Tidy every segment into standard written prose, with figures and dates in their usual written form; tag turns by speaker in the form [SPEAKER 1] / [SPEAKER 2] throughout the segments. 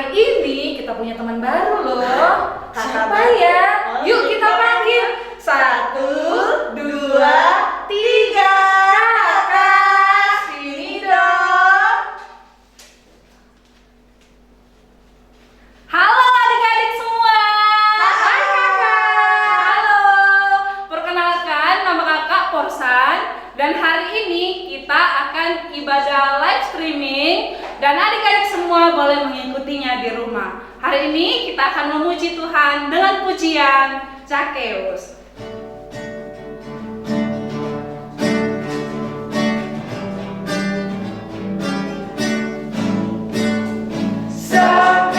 [SPEAKER 1] hari ini kita punya teman baru loh. Siapa
[SPEAKER 2] baru.
[SPEAKER 1] ya?
[SPEAKER 2] Oh,
[SPEAKER 1] Yuk kita panggil. 1, 2, 3. Kakak, sini dong. Halo adik-adik semua. Hai kakak. Halo. Perkenalkan, nama kakak Porsan. Dan hari ini kita akan ibadah live streaming. Dan adik-adik semua boleh mengikutinya di rumah. Hari ini kita akan memuji Tuhan dengan pujian Zakheus.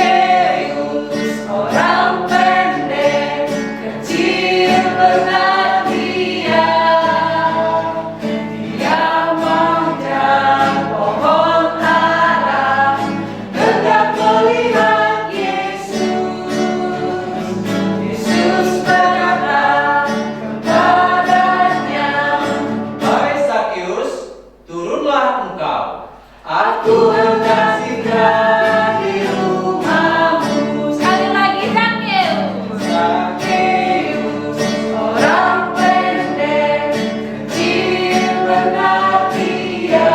[SPEAKER 1] Zakheus, orang pendek, kecil benar dia. Dia memanjat pohon ara, hendak melihat Yesus. Yesus berkata kepadanya,
[SPEAKER 3] Hai Zakheus, turunlah engkau.
[SPEAKER 1] Aku hendak singgah di rumahmu. Sekali lagi Zakheus. Zakheus, orang pendek, kecil benar dia.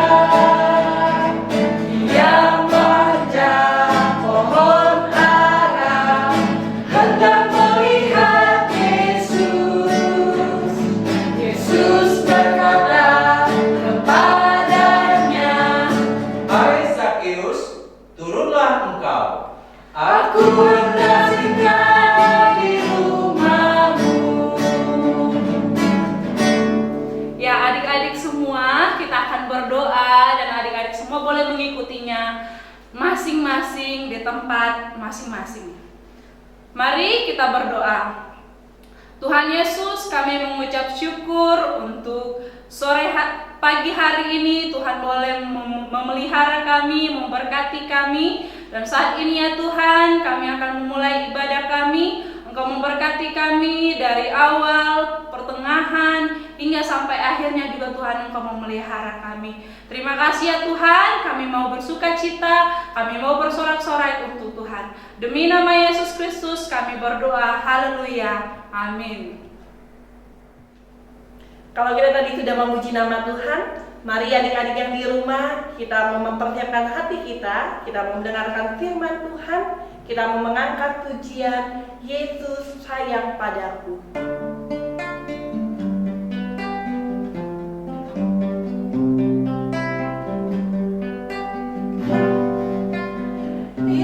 [SPEAKER 1] Dia memanjat pohon ara, hendak melihat Yesus. Yesus berkata kepadanya,
[SPEAKER 3] Hai Zakheus, turunlah engkau.
[SPEAKER 1] Aku hendak singgah di rumahmu. Ya adik-adik semua, kita akan berdoa dan adik-adik semua boleh mengikutinya masing-masing di tempat masing-masing. Mari kita berdoa. Tuhan Yesus, kami mengucap syukur untuk pagi hari ini. Tuhan boleh memelihara kami, memberkati kami. Dan saat ini ya Tuhan, kami akan memulai ibadah kami. Engkau memberkati kami dari awal, pertengahan, hingga sampai akhirnya juga Tuhan Engkau memelihara kami. Terima kasih ya Tuhan, kami mau bersuka cita, kami mau bersorak-sorai untuk Tuhan. Demi nama Yesus Kristus kami berdoa, haleluya, amin.
[SPEAKER 2] Kalau kita tadi sudah memuji nama Tuhan, mari adik-adik yang di rumah kita mau mempersiapkan hati kita mau mendengarkan firman Tuhan, kita mau mengangkat pujian Yesus sayang padaku.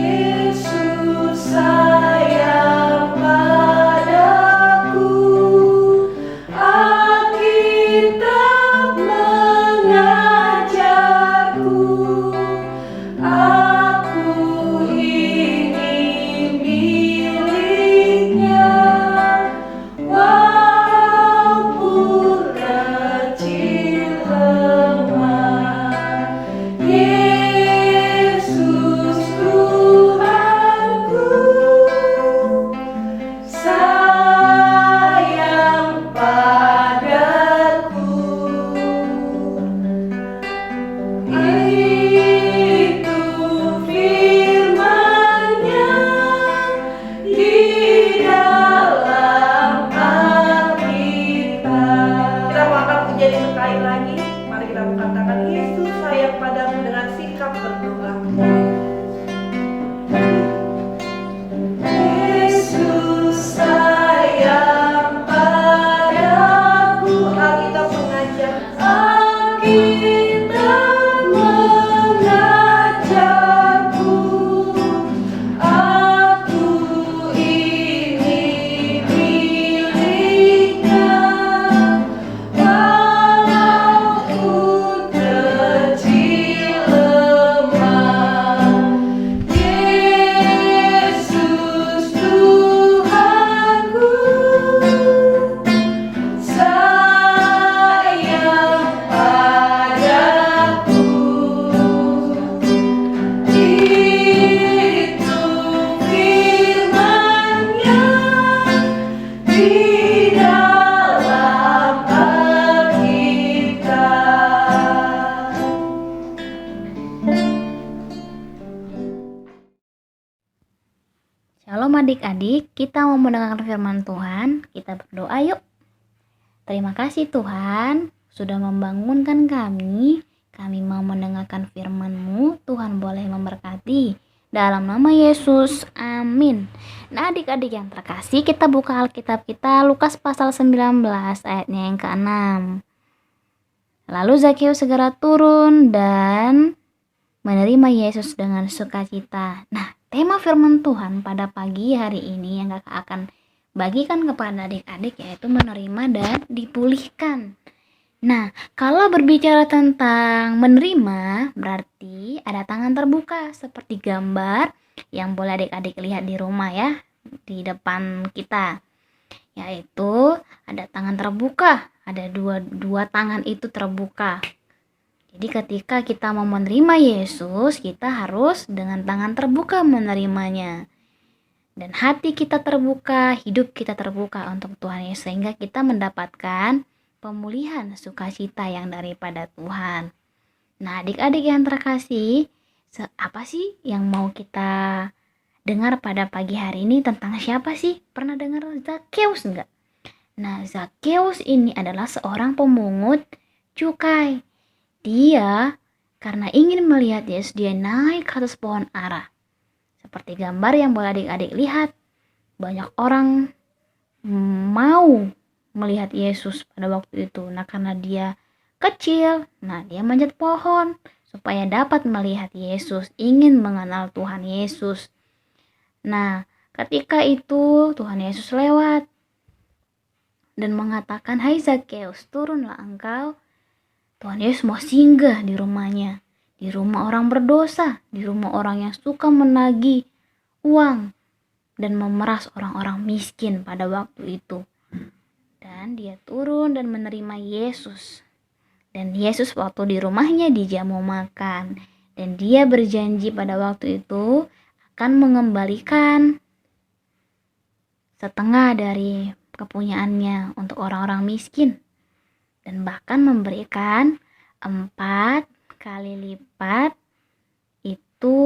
[SPEAKER 1] Yesus sayang padaku, Alkitab mengajarku, aku ingin miliknya,
[SPEAKER 4] Shalom adik-adik, kita mau mendengarkan firman Tuhan, kita berdoa yuk. Terima kasih Tuhan, sudah membangunkan kami mau mendengarkan firman-Mu, Tuhan boleh memberkati. Dalam nama Yesus, amin. Nah adik-adik yang terkasih, kita buka Alkitab kita, Lukas pasal 19 ayatnya yang ke-6. Lalu Zakeus segera turun dan menerima Yesus dengan sukacita. Nah, tema firman Tuhan pada pagi hari ini yang kakak akan bagikan kepada adik-adik yaitu menerima dan dipulihkan. Nah, kalau berbicara tentang menerima, berarti ada tangan terbuka seperti gambar yang boleh adik-adik lihat di rumah ya, di depan kita. Yaitu ada tangan terbuka, ada dua tangan itu terbuka. Jadi ketika kita mau menerima Yesus, kita harus dengan tangan terbuka menerimanya. Dan hati kita terbuka, hidup kita terbuka untuk Tuhan Yesus, sehingga kita mendapatkan pemulihan sukacita yang daripada Tuhan. Nah adik-adik yang terkasih, apa sih yang mau kita dengar pada pagi hari ini? Tentang siapa sih? Pernah dengar Zakeus enggak? Nah Zakeus ini adalah seorang pemungut cukai. Dia karena ingin melihat Yesus, dia naik ke atas pohon ara. Seperti gambar yang boleh adik-adik lihat, banyak orang mau melihat Yesus pada waktu itu. Nah karena dia kecil, nah dia manjat pohon supaya dapat melihat Yesus, ingin mengenal Tuhan Yesus. Nah ketika itu Tuhan Yesus lewat dan mengatakan, "Hai Zakeus, turunlah engkau." Tuhan Yesus mau singgah di rumahnya, di rumah orang berdosa, di rumah orang yang suka menagih uang dan memeras orang-orang miskin pada waktu itu. Dan dia turun dan menerima Yesus. Dan Yesus waktu di rumahnya dijamu makan. Dan dia berjanji pada waktu itu akan mengembalikan setengah dari kepunyaannya untuk orang-orang miskin. Dan bahkan memberikan 4 kali lipat itu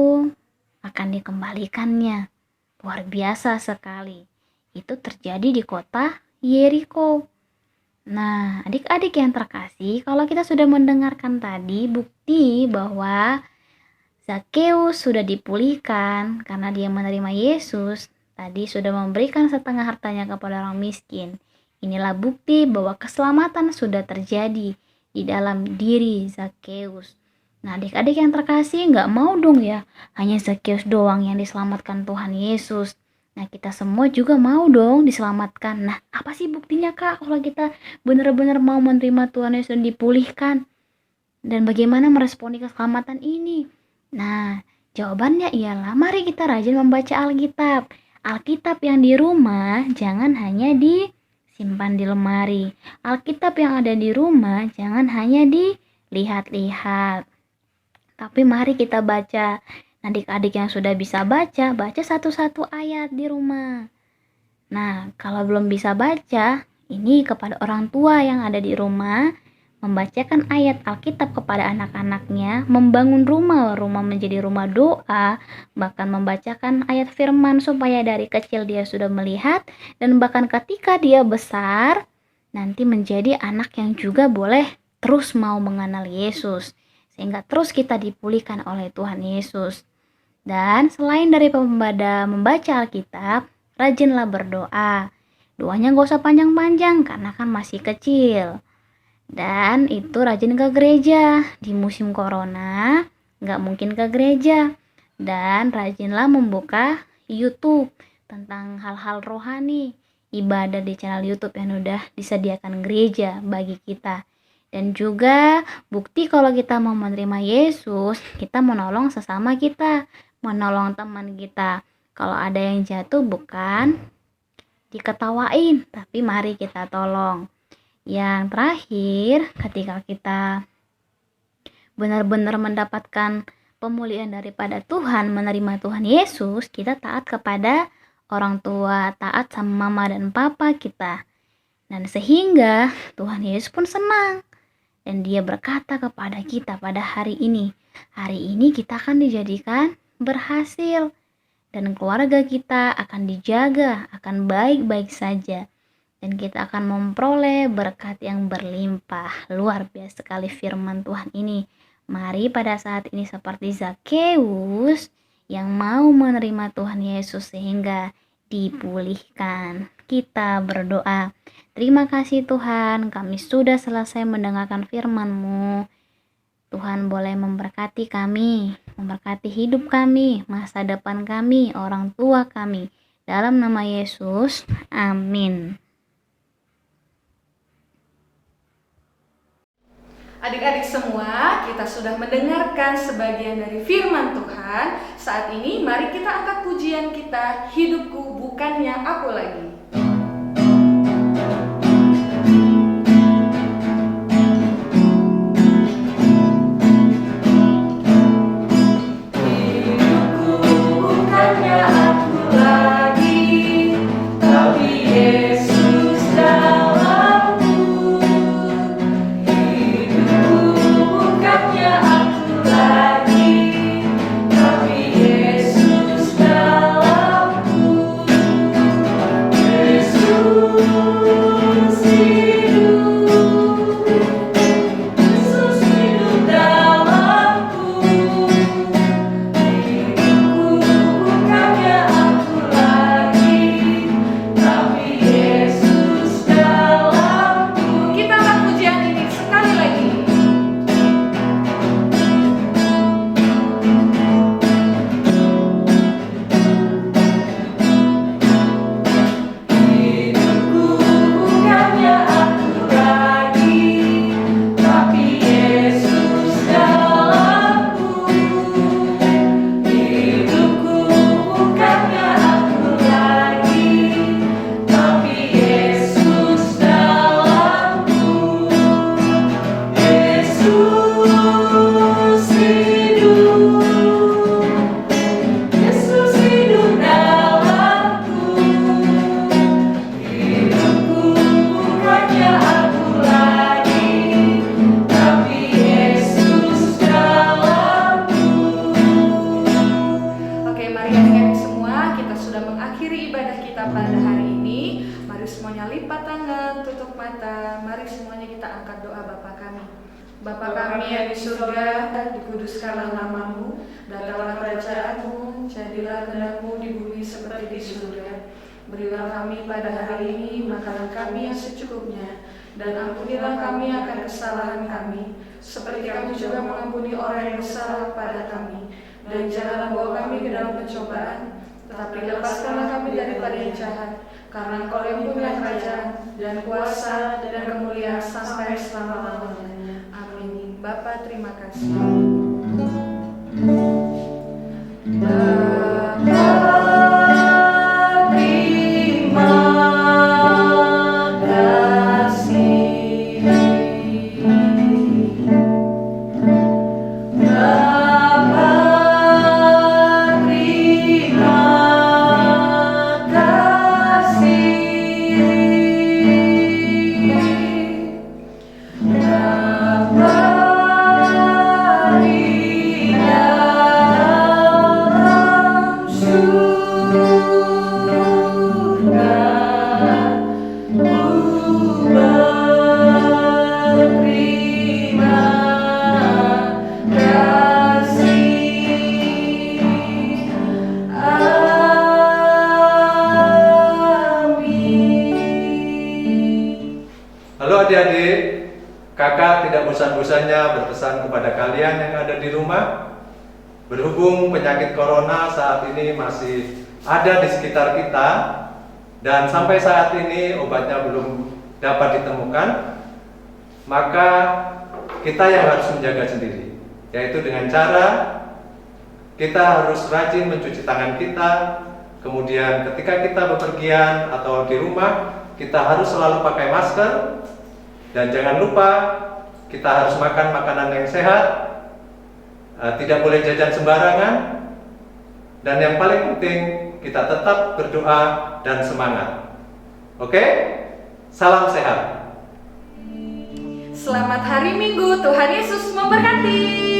[SPEAKER 4] akan dikembalikannya. Luar biasa sekali. Itu terjadi di kota Yeriko. Nah adik-adik yang terkasih, kalau kita sudah mendengarkan tadi bukti bahwa Zakeus sudah dipulihkan karena dia menerima Yesus, tadi sudah memberikan setengah hartanya kepada orang miskin. Inilah bukti bahwa keselamatan sudah terjadi di dalam diri Zakeus. Nah adik-adik yang terkasih, gak mau dong ya hanya Zakeus doang yang diselamatkan Tuhan Yesus. Nah kita semua juga mau dong diselamatkan. Nah apa sih buktinya kak kalau kita benar-benar mau menerima Tuhan Yesus dan dipulihkan? Dan bagaimana meresponi keselamatan ini? Nah jawabannya ialah mari kita rajin membaca Alkitab. Alkitab yang di rumah jangan hanya simpan di lemari. Alkitab yang ada di rumah jangan hanya dilihat-lihat, tapi mari kita baca. Adik-adik yang sudah bisa baca satu-satu ayat di rumah. Nah kalau belum bisa baca, ini kepada orang tua yang ada di rumah, membacakan ayat Alkitab kepada anak-anaknya, membangun rumah menjadi rumah doa, bahkan membacakan ayat firman supaya dari kecil dia sudah melihat, dan bahkan ketika dia besar nanti menjadi anak yang juga boleh terus mau mengenal Yesus, sehingga terus kita dipulihkan oleh Tuhan Yesus. Dan selain dari membaca Alkitab, rajinlah berdoa. Doanya gak usah panjang-panjang karena kan masih kecil. Dan itu rajin ke gereja. Di musim corona gak mungkin ke gereja. Dan rajinlah membuka YouTube tentang hal-hal rohani, ibadah di channel YouTube yang udah disediakan gereja bagi kita. Dan juga bukti kalau kita mau menerima Yesus, kita menolong sesama kita, menolong teman kita. Kalau ada yang jatuh bukan diketawain, tapi mari kita tolong. Yang terakhir, ketika kita benar-benar mendapatkan pemulihan daripada Tuhan, menerima Tuhan Yesus, kita taat kepada orang tua, taat sama mama dan papa kita. Dan sehingga Tuhan Yesus pun senang. Dan dia berkata kepada kita pada hari ini kita akan dijadikan berhasil. dan keluarga kita akan dijaga, akan baik-baik saja. Dan kita akan memperoleh berkat yang berlimpah. Luar biasa sekali firman Tuhan ini. Mari pada saat ini seperti Zakeus yang mau menerima Tuhan Yesus sehingga dipulihkan. Kita berdoa. Terima kasih Tuhan, kami sudah selesai mendengarkan firman-Mu. Tuhan boleh memberkati kami, memberkati hidup kami, masa depan kami, orang tua kami. Dalam nama Yesus, amin.
[SPEAKER 1] Adik-adik semua, kita sudah mendengarkan sebagian dari firman Tuhan. Saat ini mari kita angkat pujian kita, hidupku bukannya aku lagi. Bapa kami yang di surga, dikuduskanlah nama-Mu, datanglah kerajaan-Mu, jadilah kehendak-Mu di bumi seperti di surga. Berilah kami pada hari ini makanan kami yang secukupnya, dan ampunilah kami akan kesalahan kami, seperti kami juga mengampuni orang yang bersalah pada kami. Dan janganlah bawa kami ke dalam pencobaan, tetapi lepaskanlah kami daripada yang jahat, karena Engkau yang punya kerajaan, dan kuasa, dan kemuliaan sampai selama-lamanya. Bapa, terima kasih.
[SPEAKER 3] Adik-adik, kakak tidak bosan-bosannya berpesan kepada kalian yang ada di rumah. Berhubung penyakit corona saat ini masih ada di sekitar kita dan sampai saat ini obatnya belum dapat ditemukan, maka kita yang harus menjaga sendiri, yaitu dengan cara kita harus rajin mencuci tangan kita. Kemudian ketika kita bepergian atau di rumah, kita harus selalu pakai masker. Dan jangan lupa kita harus makan makanan yang sehat, tidak boleh jajan sembarangan, dan yang paling penting kita tetap berdoa dan semangat. Oke? Salam sehat.
[SPEAKER 1] Selamat hari Minggu, Tuhan Yesus memberkati.